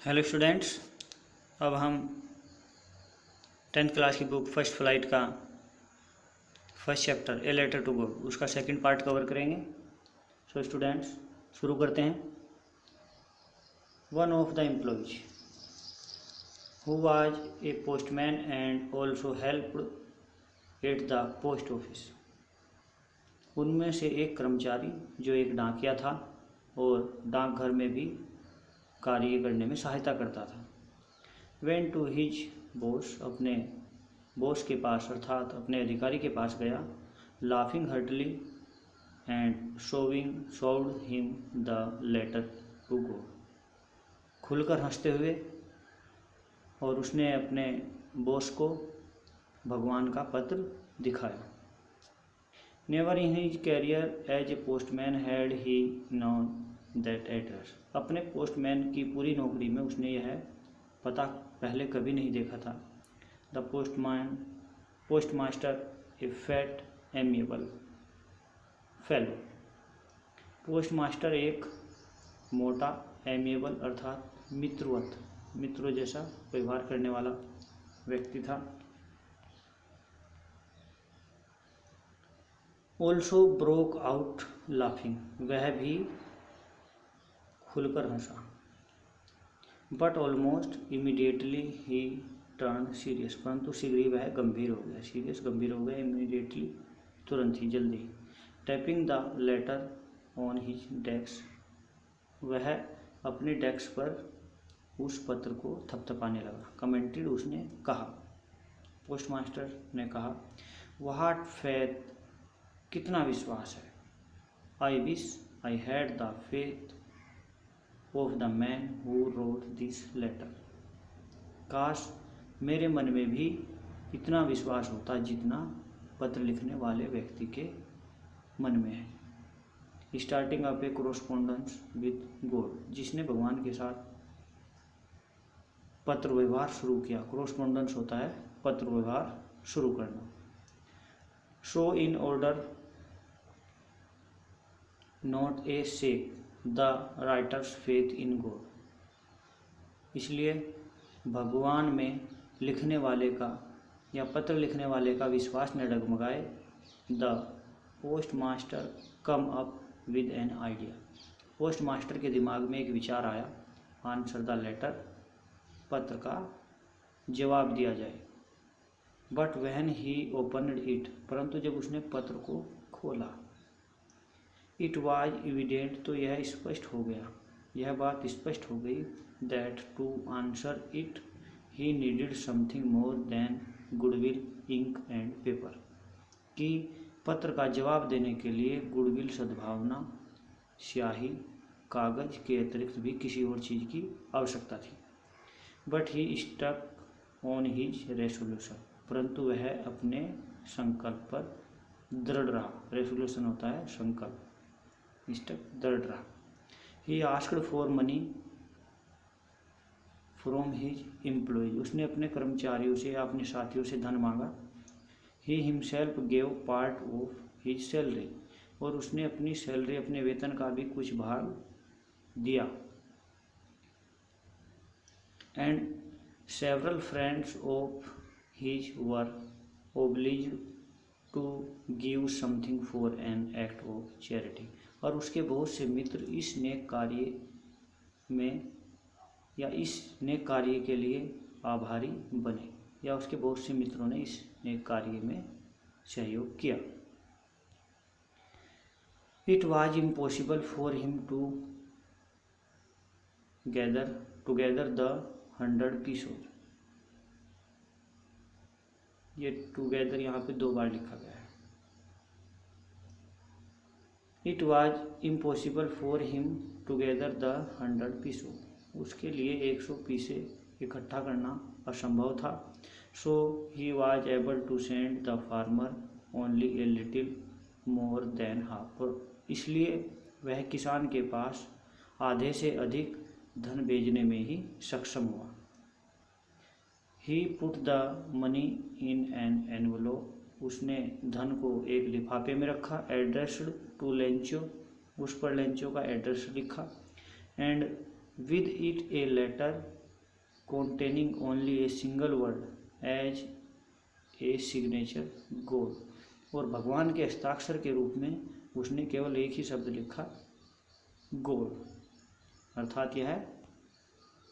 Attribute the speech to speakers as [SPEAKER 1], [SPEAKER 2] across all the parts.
[SPEAKER 1] Hello students. अब हम 10th class की बुक फर्स्ट फ्लाइट का first chapter a letter to God उसका सेकंड पार्ट कवर करेंगे। सो स्टूडेंट्स शुरू करते हैं। One of the employees who was a postman and also helped at the post office. उनमें से एक कर्मचारी जो एक डाकिया था और डाकघर में भी कार्य करने में सहायता करता था। वेंट टू हिज बॉस, अपने बॉस के पास अर्थात अपने अधिकारी के पास गया। Laughing heartily and showed him the letter to God, खुलकर हंसते हुए, और उसने अपने बॉस को भगवान का पत्र दिखाया। Never in his career as a postman had he known that address. अपने पोस्टमैन की पूरी नौकरी में उसने यह पता पहले कभी नहीं देखा था। The postmaster A fat amiable fellow. Postmaster एक मोटा एमिएबल अर्थात मित्रों जैसा व्यवहार करने वाला व्यक्ति था। ऑल्सो ब्रोक आउट लाफिंग, वह भी खुलकर हंसा। बट ऑलमोस्ट इमीडिएटली ही टर्न सीरियस, परंतु शीघ्र ही वह गंभीर हो गया। इमीडिएटली तुरंत ही, जल्दी। Tapping the later on his desk, वह अपने डेस्क पर उस पत्र को थपथपाने लगा। कमेंटेड, उसने कहा, पोस्टमास्टर ने कहा, व्हाट फेथ, कितना विश्वास है। I wish I had the faith of the man who wrote this letter, काश मेरे मन में भी इतना विश्वास होता जितना पत्र लिखने वाले व्यक्ति के मन में है। Starting up A correspondence with God, जिसने भगवान के साथ पत्र व्यवहार शुरू किया। कोरोस्पोंडेंस होता है पत्र व्यवहार शुरू करना। So in order not a shake the writer's faith in God, इसलिए भगवान में लिखने वाले का या पत्र लिखने वाले का विश्वास न डगमगाए। The postmaster come up with an idea, postmaster के दिमाग में एक विचार आया। आंसर द लेटर, पत्र का जवाब दिया जाए। But when he opened it, परंतु जब उसने पत्र को खोला, इट वाज एविडेंट, तो यह स्पष्ट हो गया, यह बात स्पष्ट हो गई, that to answer it he needed something more than goodwill, ink and paper, कि पत्र का जवाब देने के लिए गुडविल, सद्भावना, स्याही, कागज के अतिरिक्त भी किसी और चीज़ की आवश्यकता थी। But he stuck on his resolution, परंतु वह अपने संकल्प पर दृढ़ रहा। रेसोल्यूशन होता है संकल्प, दृढ़ रहा। He asked for money from his employees, उसने अपने कर्मचारियों से या अपने साथियों से धन मांगा। He himself gave part of his salary, और उसने अपनी सैलरी, अपने वेतन का भी कुछ भाग दिया। And several friends of his were obliged to give something for an act of charity, और उसके बहुत से मित्र इस नेक कार्य में या इस नेक कार्य के लिए आभारी बने, या उसके बहुत से मित्रों ने इस नेक कार्य में सहयोग किया। It was impossible for him to together the 100 पीसों, ये टुगेदर यहाँ पे 2 बार लिखा गया है। It was impossible for him together the 100 पीसों, उसके लिए 100 पीसे इकट्ठा करना असंभव था। So he was able to send the farmer only a little more than half, इसलिए वह किसान के पास आधे से अधिक धन भेजने में ही सक्षम हुआ। He put the money in an envelope, उसने धन को एक लिफाफे में रखा। एड्रेस्ड टू लेंचो, उस पर लेंचो का एड्रेस लिखा। And with it a letter containing only a single word as a signature God, और भगवान के हस्ताक्षर के रूप में उसने केवल एक ही शब्द लिखा, गॉड, अर्थात यह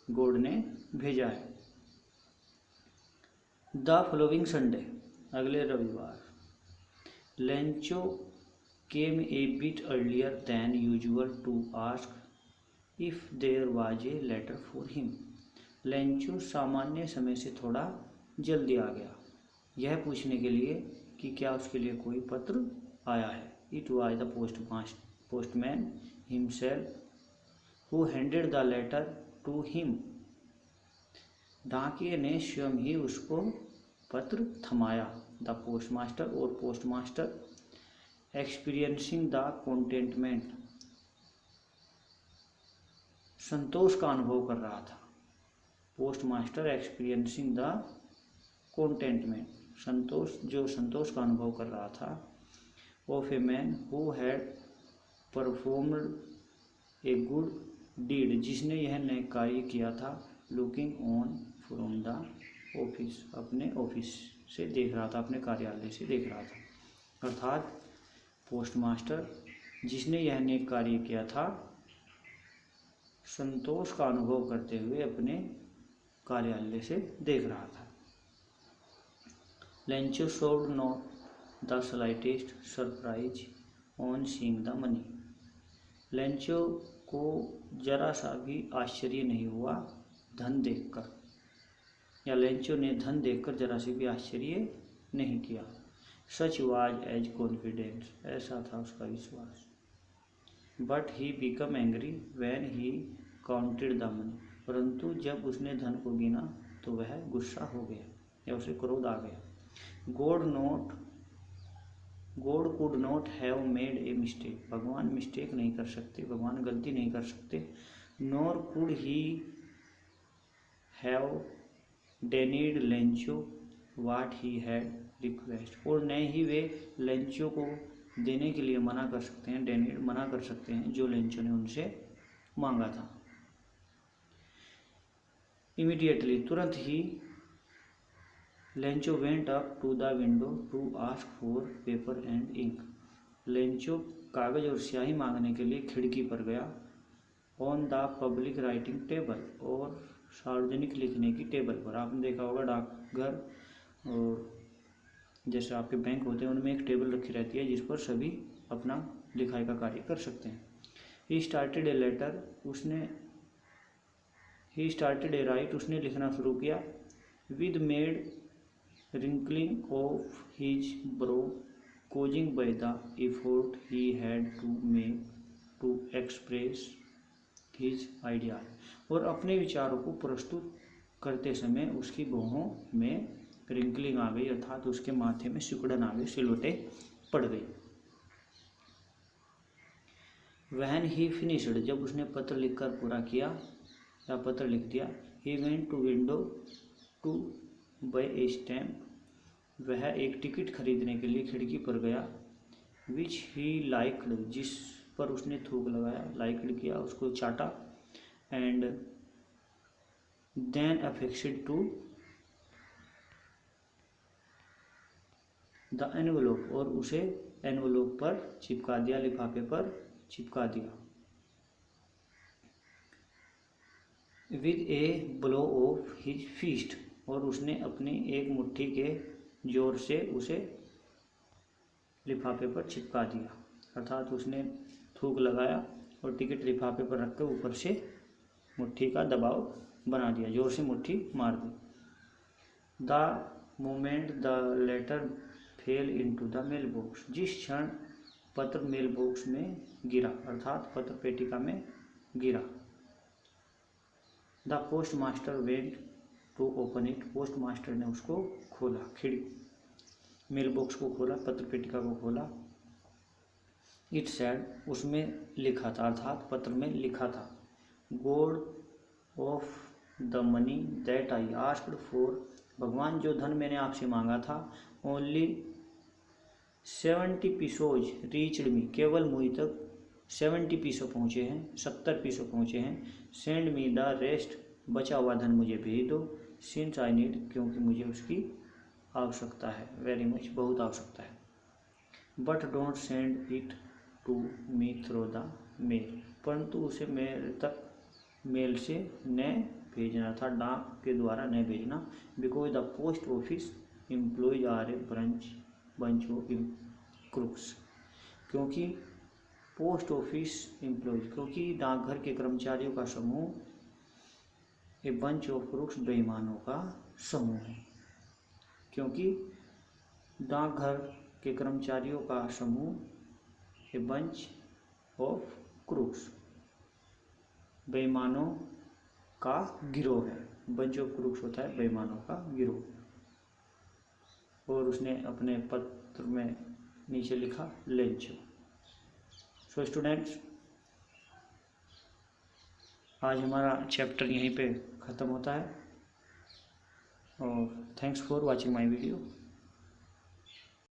[SPEAKER 1] गॉड ने भेजा है। द फॉलोइंग संडे, अगले रविवार, Lencho came a bit earlier than usual to ask if there was a letter for him. Lencho सामान्य समय से थोड़ा जल्दी आ गया, यह पूछने के लिए कि क्या उसके लिए कोई पत्र आया है। It was the postman himself who handed the letter to him. डाकिये ने स्वयं ही उसको पत्र थमाया। द पोस्टमास्टर, और पोस्टमास्टर एक्सपीरियंसिंग द कंटेंटमेंट, संतोष का अनुभव कर रहा था। पोस्टमास्टर एक्सपीरियंसिंग द कंटेंटमेंट, संतोष का अनुभव कर रहा था। Of a man who had performed a good deed, जिसने यह नए कार्य किया था। Looking on from the office, अपने ऑफिस से देख रहा था, अपने कार्यालय से देख रहा था। अर्थात पोस्टमास्टर जिसने यह नेक कार्य किया था, संतोष का अनुभव करते हुए अपने कार्यालय से देख रहा था। Lencho showed not the slightest surprise on seeing the money. Lencho को जरा सा भी आश्चर्य नहीं हुआ धन देखकर, या लेंचो ने धन देखकर जरा से भी आश्चर्य नहीं किया। सच वाज एज कॉन्फिडेंस, ऐसा था उसका विश्वास। But he become angry when he counted the money, परंतु जब उसने धन को गिना तो वह गुस्सा हो गया या उसे क्रोध आ गया। God could not have made a mistake, भगवान मिस्टेक नहीं कर सकते, भगवान गलती नहीं कर सकते। Nor could he have denied Lencho what he had request, और न ही वे लेंचो को देने के लिए मना कर सकते हैं, डेनीड मना कर सकते हैं जो लेंचो ने उनसे मांगा था। इमीडिएटली, तुरंत ही, Lencho went up to the window to ask for paper and ink, Lencho कागज और स्याही मांगने के लिए खिड़की पर गया। On the public writing table, और सार्वजनिक लिखने की टेबल पर। आपने देखा होगा डाकघर और जैसे आपके बैंक होते हैं उनमें एक टेबल रखी रहती है जिस पर सभी अपना लिखाई का कार्य कर सकते हैं। He started a letter, he started a write, उसने लिखना शुरू किया। With made wrinkling of his brow causing by the effort he had to make to express his idea, और अपने विचारों को प्रस्तुत करते समय उसकी भौहों में रिंकलिंग आ गई, अर्थात उसके माथे में सिकुड़न आ गई, सिलवटें पड़ गई। व्हेन ही फिनिश्ड, जब उसने पत्र लिखकर पूरा किया या पत्र लिख दिया। He went to window to buy a stamp, वह एक टिकट खरीदने के लिए खिड़की पर गया। विच ही लाइक्ड, जिस पर उसने थूक लगाया, लाइक्ड किया, उसको चाटा। And then affixed to the envelope, और उसे एनवलप पर चिपका दिया, लिफाफे पर चिपका दिया। With a blow of his fist, और उसने अपनी एक मुट्ठी के जोर से उसे लिफाफे पर चिपका दिया, अर्थात उसने थूक लगाया और टिकट लिफाफे पर रख कर ऊपर से मुट्ठी का दबाव बना दिया, जोर से मुट्ठी मार दी। The moment the letter fell into the mailbox, जिस क्षण पत्र मेल बॉक्स में गिरा, अर्थात पत्र पेटिका में गिरा। The postmaster went to open it, postmaster ने उसको खोला, मेल बॉक्स को खोला, पत्र पेटिका को खोला। इट सैड, उसमें लिखा था, अर्थात पत्र में लिखा था। God of the money that I asked for, भगवान जो धन मैंने आपसे मांगा था। ओनली 70 पीसोज रीच्ड मी, केवल मुझ तक 70 पीसों पहुँचे हैं, 70 पीसों पहुँचे हैं। सेंड मी द रेस्ट, बचा हुआ धन मुझे भेज दो। सिंस आई नीड, क्योंकि मुझे उसकी आवश्यकता है, वेरी मच, बहुत आवश्यकता है। But don't send it to me through the mail, परंतु उसे मेरे तक मेल से न भेजना था, डाक के द्वारा न भेजना। Because the post office employees are a bunch of crooks, क्योंकि पोस्ट ऑफिस एम्प्लॉयज, क्योंकि डाकघर के कर्मचारियों का समूह ए बंच ऑफ क्रूक्स, बेईमानों का समूह है। क्योंकि डाकघर के कर्मचारियों का समूह ए बंच ऑफ क्रूक्स, बेईमानों का गिरोह है। बंच ऑफ क्रूक्स होता है बेईमानों का गिरोह। और उसने अपने पत्र में नीचे लिखा लेंचो। सो स्टूडेंट्स, आज हमारा चैप्टर यहीं पे ख़त्म होता है। और thanks for watching my video.